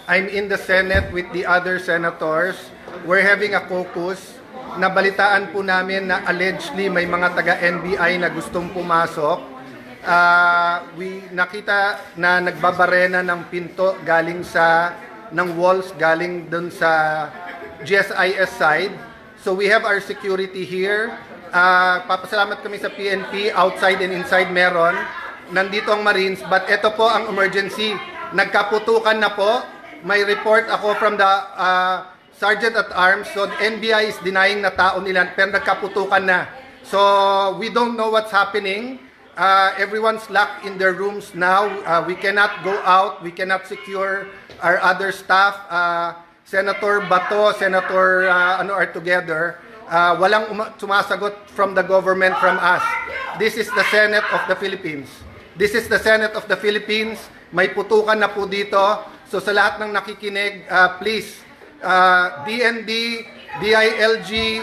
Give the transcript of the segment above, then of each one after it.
I'm in the Senate with the other senators. We're having a caucus. Nabalitaan po namin na allegedly may mga taga-NBI na gustong pumasok. Nakita na nagbabarena ng pinto galing ng walls galing dun sa GSIS side. So we have our security here. Papasalamat kami sa PNP, outside and inside meron. Nandito ang Marines, but ito po ang emergency. Nagkaputukan na po. May report ako from the Sergeant at Arms. So NBI is denying na tao nila, pero nagkaputukan na. So we don't know what's happening. Everyone's locked in their rooms now. We cannot go out. We cannot secure our other staff. Senator Bato, Senator are together. Walang sumasagot from the government, from us. This is the Senate of the Philippines. This is the Senate of the Philippines. May putukan na po dito. So sa lahat ng nakikinig, please, DND, DILG,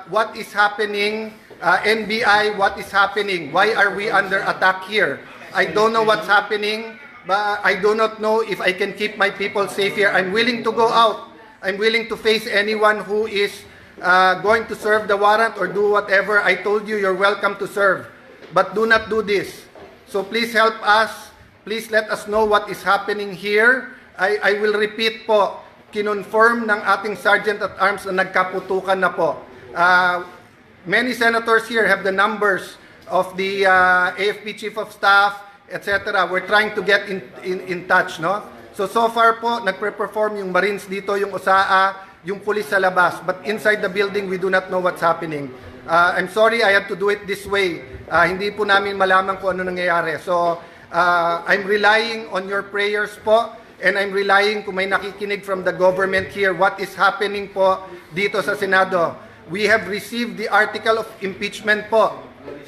what is happening? NBI, what is happening? Why are we under attack here? I don't know what's happening, but I do not know if I can keep my people safe here. I'm willing to go out. I'm willing to face anyone who is going to serve the warrant or do whatever. I told you, you're welcome to serve. But do not do this. So please help us. Please let us know what is happening here. I will repeat po, kinonfirm ng ating Sergeant at Arms na nagkaputukan na po. Many senators here have the numbers of the AFP Chief of Staff, etc. We're trying to get in touch, no? So far po, nagpe-perform yung Marines dito, yung OSAA, yung police sa labas. But inside the building, we do not know what's happening. I'm sorry I have to do it this way. Hindi po namin malaman kung ano nangyayari. So, I'm relying on your prayers po, and I'm relying kung may nakikinig from the government here, what is happening po dito sa Senado. We have received the article of impeachment po.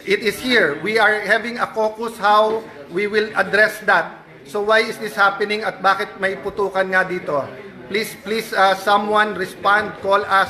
It is here. We are having a caucus how we will address that. So why is this happening at bakit may putukan nga dito? Please, someone respond, call us